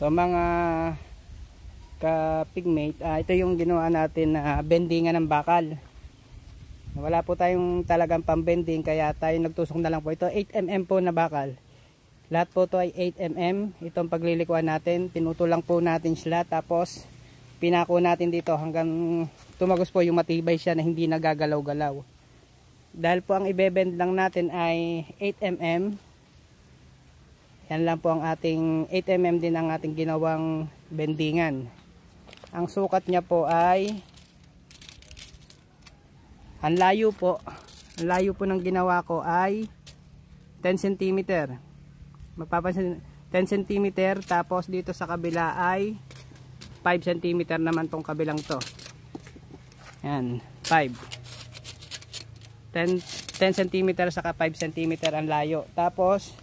So mga ka-pigmate, ito yung ginawa natin na bendingan ng bakal. Wala po tayong talagang pambending, kaya tayo nagtusok na lang po. Ito 8mm po na bakal. Lahat po to ay 8mm. Itong paglilikuan natin, pinutulang po natin sila, tapos pinako natin dito hanggang tumagos po yung matibay siya na hindi nagagalaw-galaw. Dahil po ang ibebend lang natin ay 8mm. Yan lang po ang ating 8mm din ang ating ginawang bendingan. Ang sukat niya po ay ang layo po ng ginawa ko ay 10 cm. Mapapansin 10 cm, tapos dito sa kabila ay 5 cm naman tong kabilang to. Yan, 5. 10 cm saka 5 cm ang layo. Tapos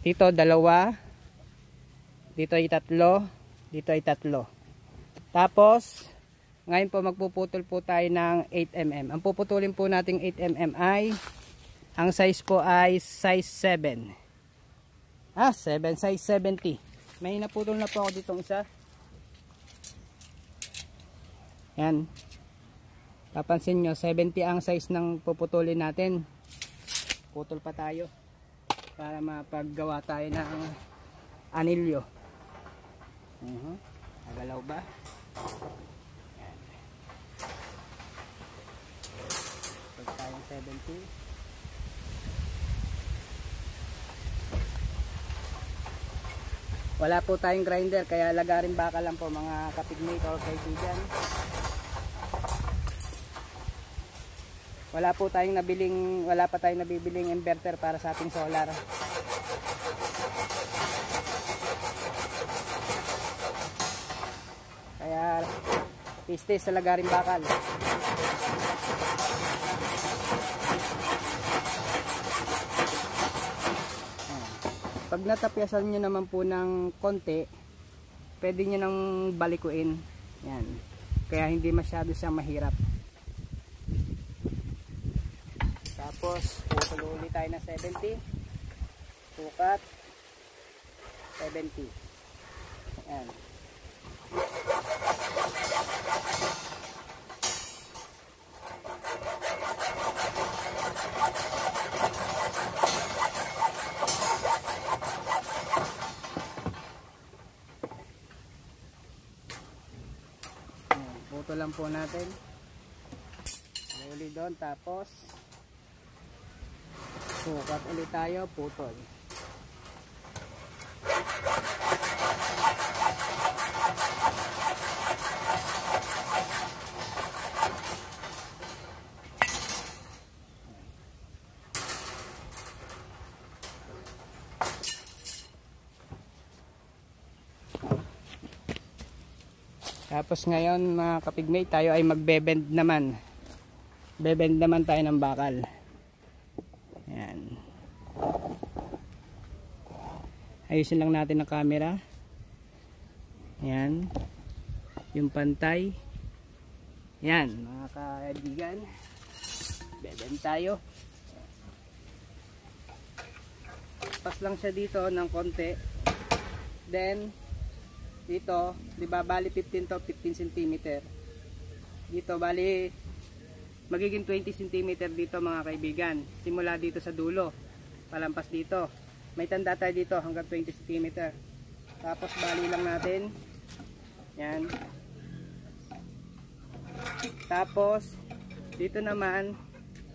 dito dalawa, dito ay tatlo, dito ay tatlo. Tapos ngayon po magpuputol po tayo ng 8mm. Ang puputulin po nating 8mm ay ang size po ay size 7. 7, size 70. May naputol na po ako ditong isa. Yan. Papansin nyo, 70 ang size ng puputulin natin. Putol pa tayo para mapaggawa tayo ng anilyo. Nagalaw ba? Yan. Pag tayong 70. Wala po tayong grinder, kaya lagarin baka lang po mga kapigmate or kaibigan. Wala pa tayong nabibiling inverter para sa ating solar. Kaya pistis sa lagarin bakal. Pag natapyasan nyo naman po ng konti, pwede nyo nang balikuin. Yan. Kaya hindi masyado siyang mahirap. Tapos putol ulit tayo ng 70. Sukat 70. Yan. Putol lang po natin. Uli doon, tapos sukat ulit tayo, putol. Tapos ngayon mga kapigmate, tayo ay magbe-bend naman. Bebend naman tayo ng bakal. Yan. Ayusin lang natin ang camera. Yan. Yung pantay. Yan mga kaibigan. Bebend tayo. Pas lang siya dito ng konti. Then dito, di ba bali 15 to 15 cm. Dito bali magiging 20 cm dito mga kaibigan. Simula dito sa dulo, palampas dito. May tanda tayo dito hanggang 20 cm. Tapos bali lang natin. Yan. Tapos dito naman,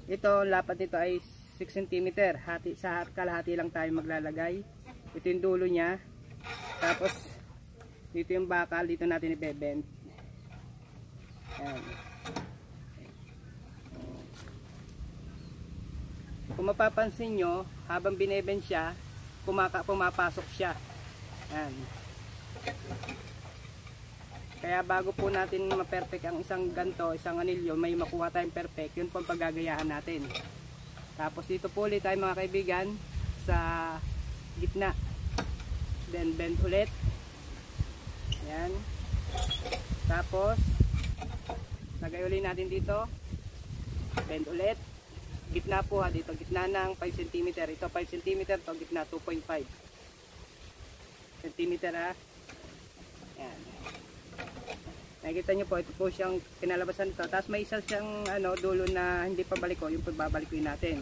ito lapat nito ay 6 cm. Sa kalahati lang tayo maglalagay. Ito yung dulo niya. Tapos dito yung bakal, dito natin i-bend. Ayan. Kung mapapansin nyo, habang binebend siya, pumapasok siya. Ayan. Kaya bago po natin ma-perfect ang isang ganto, isang anilyo, may makuha tayong perfect, yun po ang paggagayahan natin. Tapos dito po ulit tayo mga kaibigan, sa gitna. Then bend ulit. Yan. Tapos lagay ulit natin dito. Bend ulit. Gitna po ha, dito gitna ng 5 cm. Ito 5 cm, to gitna 2.5. centimeter ha. Yan. Nakikita nyo po, ito po siyang kinalabasan ito. Tapos may isa siyang dulo na hindi pa baliko, yung pagbabalikoy natin.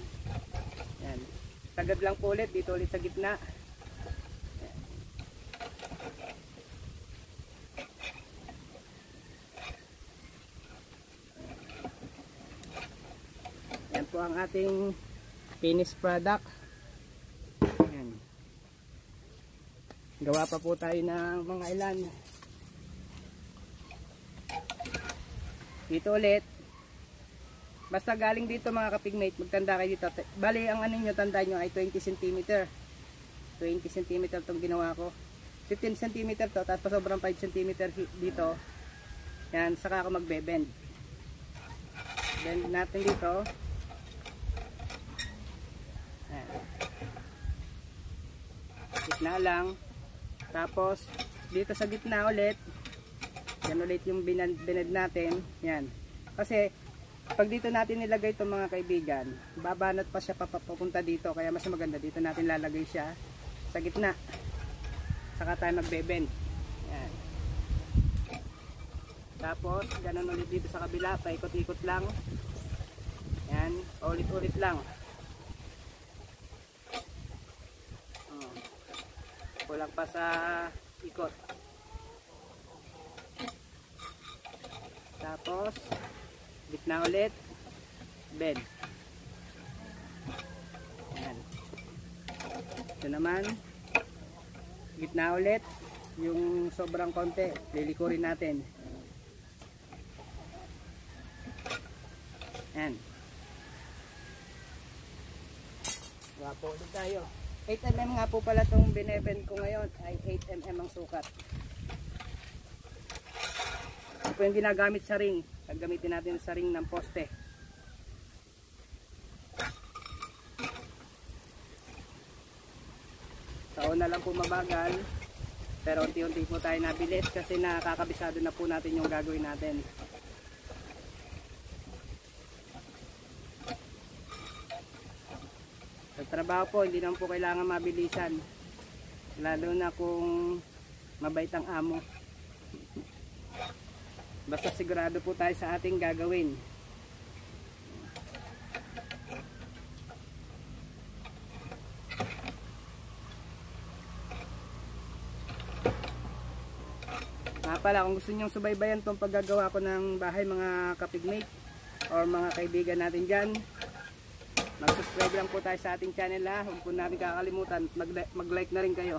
Yan. Sagad lang po ulit, dito ulit sa gitna. Yan. Yan po ang ating finished product. Yan. Gawa pa po tayo ng mga ilan. Dito ulit. Basta galing dito mga kapigmate, magtanda kayo dito. Bali, ang ano nyo, tanda nyo ay 20 cm. 20 cm itong ginawa ko. 15 cm to, tapos sobrang 5 cm dito. Yan, saka ako magbe-bend. Bend natin dito. Yan. Gitna lang. Tapos, dito sa gitna ulit. Yan ulit yung bined natin. Yan. Kasi pag dito natin nilagay itong mga kaibigan, babanat pa siya papunta dito. Kaya mas maganda dito natin lalagay siya sa gitna. Saka tayo magbe-bend. Yan. Tapos ganun ulit dito sa kabila. Paikot-ikot lang. Yan. Ulit-ulit lang. Kulang pa sa ikot. Tapos gitna ulit, bend. Ayan. Ito naman, gitna ulit, yung sobrang konti, lilikurin natin. Ayan. Wapo ulit tayo. 8mm nga po pala itong binebend ko ngayon, ay 8mm ang sukat. Ito yung ginagamit sa ring. Gagamitin natin sa ring ng poste. Sa una lang po mabagal, pero unti-unti po tayo nabilis kasi nakakabisado na po natin yung gagawin natin. Sa trabaho po, hindi naman po kailangan mabilisan. Lalo na kung mabait ang amo. Basta sigurado po tayo sa ating gagawin. Nga pala, kung gusto nyong subaybayan itong paggagawa ko ng bahay mga kapigmate or mga kaibigan natin dyan, mag-subscribe lang po tayo sa ating channel ha. Huwag po natin kakalimutan, mag-like na rin kayo.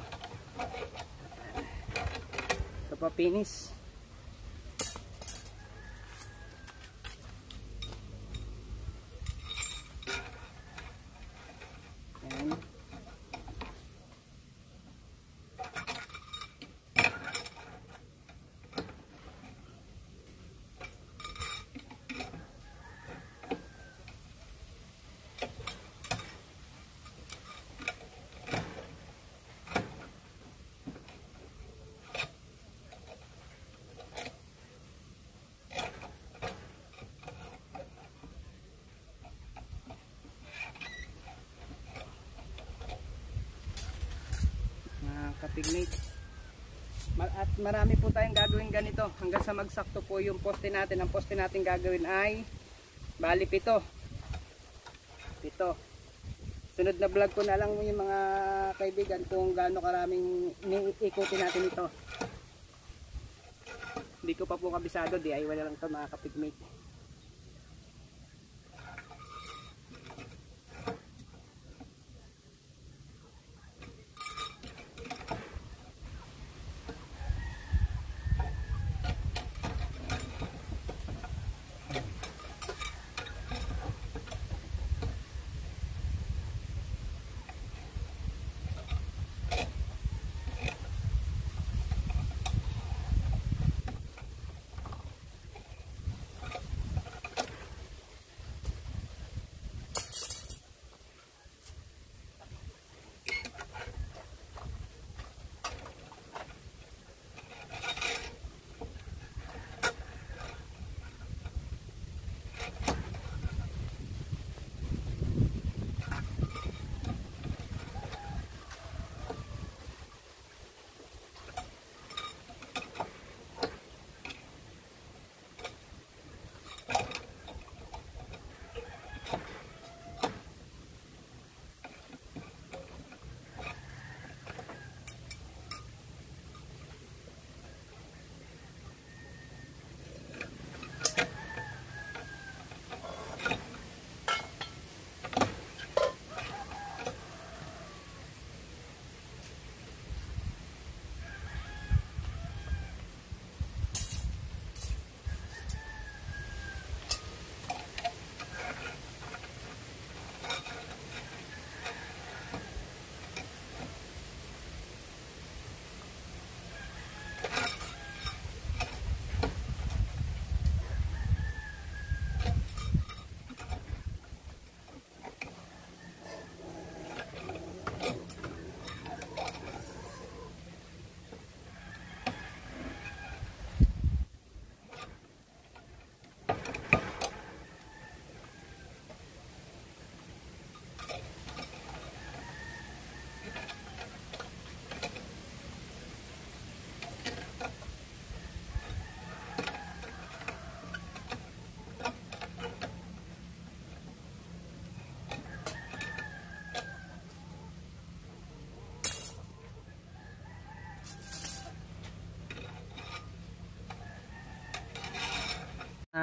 Ito po, finish. Ayan. Kapigmate. At marami po tayong gagawin ganito hanggang sa magsakto po yung poste natin. Ang poste natin gagawin ay bali 7. Sunod na vlog ko na lang yung mga kaibigan kung gaano karaming ikutin natin ito. Hindi ko pa po kabisado, DIY na lang ito mga kapigmate.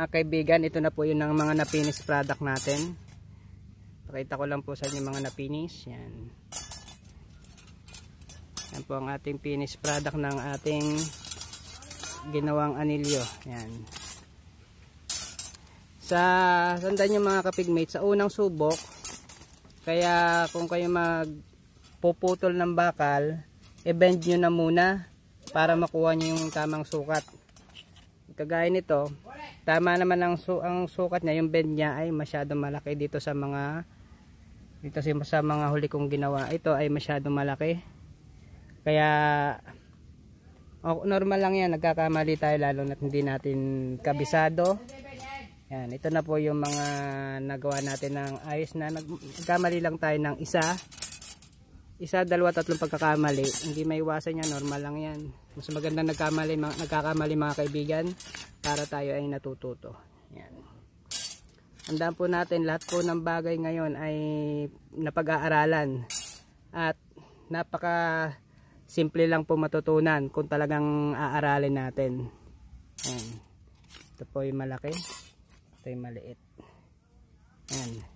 mga kaibigan, ito na po yun ang mga na-finish product natin. Pakita ko lang po sa inyo mga na-finish. Yan. Yan po ang ating finish product ng ating ginawang anilyo. Yan. Tandaan nyo mga kapigmate, sa unang subok, kaya kung kayo magpuputol ng bakal, i-bend nyo na muna para makuha nyo yung tamang sukat. Kagaya nito, tama naman ang sukat niya, yung bend niya ay masyadong malaki dito sa mga huli kong ginawa. Ito ay masyadong malaki. Kaya normal lang yan, nagkakamali tayo lalo na hindi natin kabisado. Yan, ito na po yung mga nagawa natin ng ayos na. Nagkamali lang tayo ng isa, dalawa, tatlong pagkakamali. Hindi may iwasan yan, normal lang yan. Mas maganda nagkakamali mga kaibigan para tayo ay natututo. Yan. Tandaan po natin, lahat po ng bagay ngayon ay napag-aaralan at napaka simple lang po matutunan kung talagang aaralin natin. Yan. Ito po yung malaki, ito yung maliit. Yan.